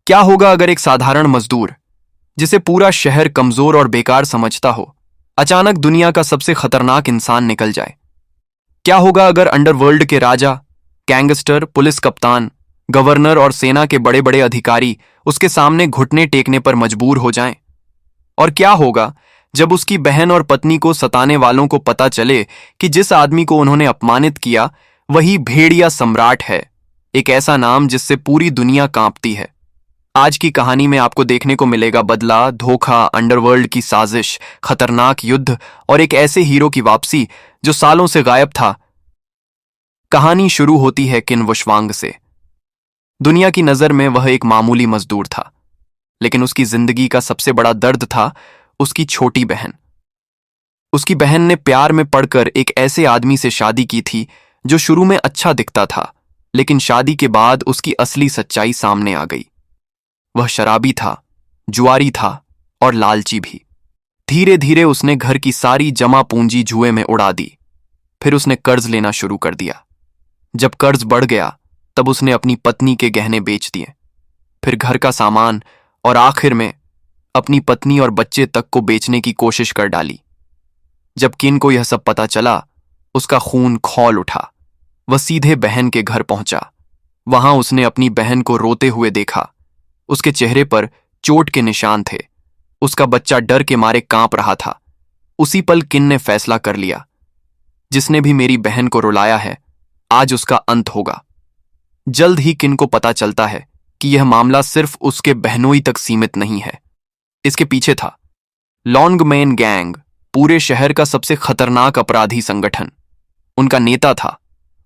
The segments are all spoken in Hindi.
क्या होगा अगर एक साधारण मजदूर, जिसे पूरा शहर कमजोर और बेकार समझता हो, अचानक दुनिया का सबसे खतरनाक इंसान निकल जाए? क्या होगा अगर अंडरवर्ल्ड के राजा, गैंगस्टर, पुलिस कप्तान, गवर्नर और सेना के बड़े बड़े अधिकारी उसके सामने घुटने टेकने पर मजबूर हो जाएं? और क्या होगा जब उसकी बहन और पत्नी को सताने वालों को पता चले कि जिस आदमी को उन्होंने अपमानित किया वही भेड़िया सम्राट है, एक ऐसा नाम जिससे पूरी दुनिया कांपती है? आज की कहानी में आपको देखने को मिलेगा बदला, धोखा, अंडरवर्ल्ड की साजिश, खतरनाक युद्ध और एक ऐसे हीरो की वापसी जो सालों से गायब था। कहानी शुरू होती है किन वुशवांग से। दुनिया की नजर में वह एक मामूली मजदूर था, लेकिन उसकी जिंदगी का सबसे बड़ा दर्द था उसकी छोटी बहन। उसकी बहन ने प्यार में पड़कर एक ऐसे आदमी से शादी की थी जो शुरू में अच्छा दिखता था, लेकिन शादी के बाद उसकी असली सच्चाई सामने आ गई। वह शराबी था, जुआरी था और लालची भी। धीरे धीरे उसने घर की सारी जमा पूंजी जुए में उड़ा दी। फिर उसने कर्ज लेना शुरू कर दिया। जब कर्ज बढ़ गया तब उसने अपनी पत्नी के गहने बेच दिए, फिर घर का सामान और आखिर में अपनी पत्नी और बच्चे तक को बेचने की कोशिश कर डाली। जब किन को यह सब पता चला, उसका खून खौल उठा। वह सीधे बहन के घर पहुंचा। वहां उसने अपनी बहन को रोते हुए देखा। उसके चेहरे पर चोट के निशान थे। उसका बच्चा डर के मारे कांप रहा था। उसी पल किन ने फैसला कर लिया, जिसने भी मेरी बहन को रुलाया है, आज उसका अंत होगा। जल्द ही किन को पता चलता है कि यह मामला सिर्फ उसके बहनोई तक सीमित नहीं है। इसके पीछे था लॉन्गमैन गैंग, पूरे शहर का सबसे खतरनाक अपराधी संगठन। उनका नेता था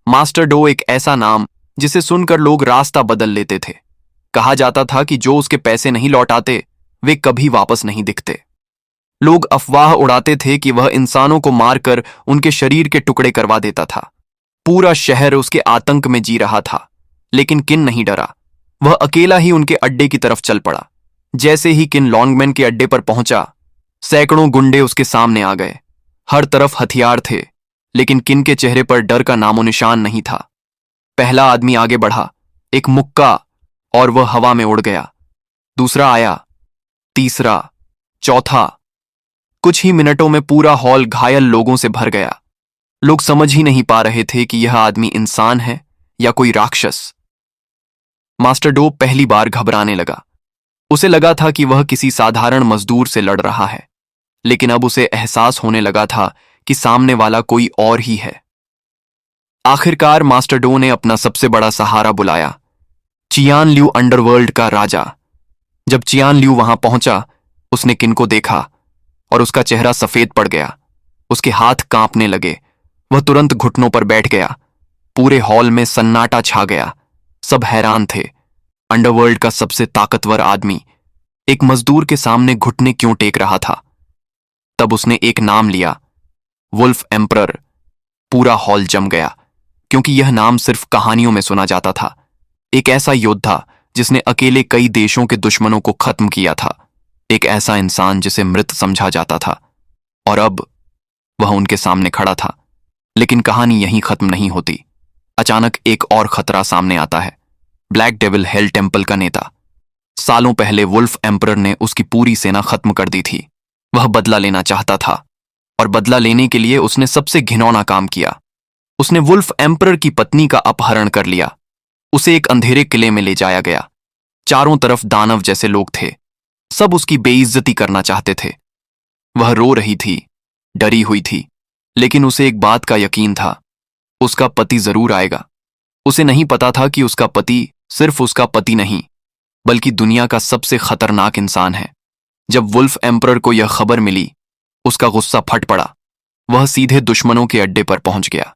मास्टर डो, एक ऐसा नाम जिसे सुनकर लोग रास्ता बदल लेते थे। कहा जाता था कि जो उसके पैसे नहीं लौटाते वे कभी वापस नहीं दिखते। लोग अफवाह उड़ाते थे कि वह इंसानों को मारकर उनके शरीर के टुकड़े करवा देता था। पूरा शहर उसके आतंक में जी रहा था, लेकिन किन नहीं डरा। वह अकेला ही उनके अड्डे की तरफ चल पड़ा। जैसे ही किन लॉन्गमैन के अड्डे पर पहुंचा, सैकड़ों गुंडे उसके सामने आ गए। हर तरफ हथियार थे, लेकिन किन के चेहरे पर डर का नामो निशान नहीं था। पहला आदमी आगे बढ़ा, एक मुक्का, और वह हवा में उड़ गया। दूसरा आया, तीसरा, चौथा। कुछ ही मिनटों में पूरा हॉल घायल लोगों से भर गया। लोग समझ ही नहीं पा रहे थे कि यह आदमी इंसान है या कोई राक्षस। मास्टर डो पहली बार घबराने लगा। उसे लगा था कि वह किसी साधारण मजदूर से लड़ रहा है, लेकिन अब उसे एहसास होने लगा था कि सामने वाला कोई और ही है। आखिरकार मास्टर डो ने अपना सबसे बड़ा सहारा बुलाया, चियान ल्यू, अंडरवर्ल्ड का राजा। जब चियान ल्यू वहां पहुंचा, उसने किन को देखा और उसका चेहरा सफेद पड़ गया। उसके हाथ कांपने लगे। वह तुरंत घुटनों पर बैठ गया। पूरे हॉल में सन्नाटा छा गया। सब हैरान थे। अंडरवर्ल्ड का सबसे ताकतवर आदमी एक मजदूर के सामने घुटने क्यों टेक रहा था? तब उसने एक नाम लिया, वुल्फ एम्परर। पूरा हॉल जम गया, क्योंकि यह नाम सिर्फ कहानियों में सुना जाता था। एक ऐसा योद्धा जिसने अकेले कई देशों के दुश्मनों को खत्म किया था। एक ऐसा इंसान जिसे मृत समझा जाता था। और अब वह उनके सामने खड़ा था। लेकिन कहानी यहीं खत्म नहीं होती। अचानक एक और खतरा सामने आता है, ब्लैक डेविल, हेल टेम्पल का नेता। सालों पहले वुल्फ एम्परर ने उसकी पूरी सेना खत्म कर दी थी। वह बदला लेना चाहता था, और बदला लेने के लिए उसने सबसे घिनौना काम किया। उसने वुल्फ एम्परर की पत्नी का अपहरण कर लिया। उसे एक अंधेरे किले में ले जाया गया। चारों तरफ दानव जैसे लोग थे। सब उसकी बेइज्जती करना चाहते थे। वह रो रही थी, डरी हुई थी, लेकिन उसे एक बात का यकीन था, उसका पति जरूर आएगा। उसे नहीं पता था कि उसका पति सिर्फ उसका पति नहीं, बल्कि दुनिया का सबसे खतरनाक इंसान है। जब वुल्फ एम्परर को यह खबर मिली, उसका गुस्सा फट पड़ा। वह सीधे दुश्मनों के अड्डे पर पहुंच गया।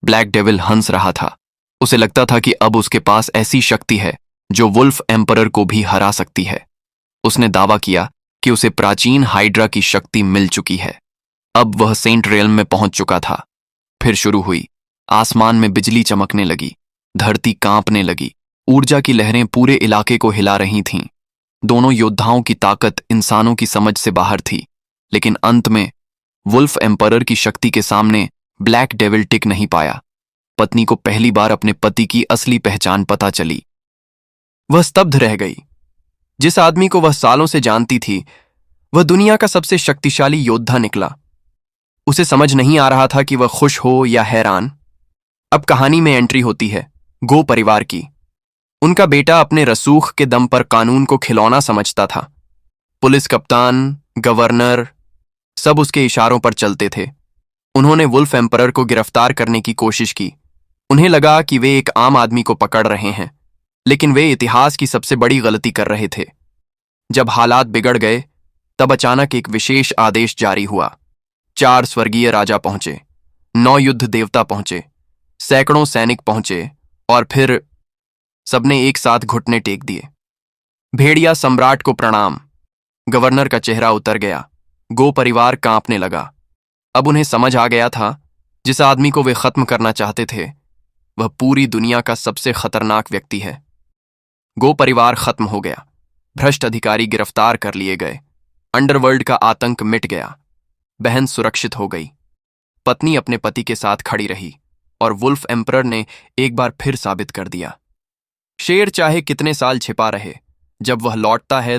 ब्लैक डेविल हंस रहा था। उसे लगता था कि अब उसके पास ऐसी शक्ति है जो वुल्फ एम्परर को भी हरा सकती है। उसने दावा किया कि उसे प्राचीन हाइड्रा की शक्ति मिल चुकी है। अब वह सेंट रेल्म में पहुंच चुका था। फिर शुरू हुई। आसमान में बिजली चमकने लगी, धरती कांपने लगी, ऊर्जा की लहरें पूरे इलाके को हिला रही थीं। दोनों योद्धाओं की ताकत इंसानों की समझ से बाहर थी, लेकिन अंत में वुल्फ एम्परर की शक्ति के सामने ब्लैक डेविल टिक नहीं पाया। पत्नी को पहली बार अपने पति की असली पहचान पता चली। वह स्तब्ध रह गई। जिस आदमी को वह सालों से जानती थी, वह दुनिया का सबसे शक्तिशाली योद्धा निकला। उसे समझ नहीं आ रहा था कि वह खुश हो या हैरान। अब कहानी में एंट्री होती है गो परिवार की। उनका बेटा अपने रसूख के दम पर कानून को खिलौना समझता था। पुलिस कप्तान, गवर्नर, सब उसके इशारों पर चलते थे। उन्होंने वुल्फ एम्परर को गिरफ्तार करने की कोशिश की। उन्हें लगा कि वे एक आम आदमी को पकड़ रहे हैं, लेकिन वे इतिहास की सबसे बड़ी गलती कर रहे थे। जब हालात बिगड़ गए, तब अचानक एक विशेष आदेश जारी हुआ। 4 स्वर्गीय राजा पहुंचे, 9 युद्ध देवता पहुंचे, सैकड़ों सैनिक पहुंचे और फिर सबने एक साथ घुटने टेक दिए। भेड़िया सम्राट को प्रणाम। गवर्नर का चेहरा उतर गया। गो परिवार कांपने लगा। अब उन्हें समझ आ गया था, जिस आदमी को वे खत्म करना चाहते थे, वह पूरी दुनिया का सबसे खतरनाक व्यक्ति है। गो परिवार खत्म हो गया। भ्रष्ट अधिकारी गिरफ्तार कर लिए गए। अंडरवर्ल्ड का आतंक मिट गया। बहन सुरक्षित हो गई। पत्नी अपने पति के साथ खड़ी रही और वुल्फ एम्परर ने एक बार फिर साबित कर दिया, शेर चाहे कितने साल छिपा रहे, जब वह लौटता है तो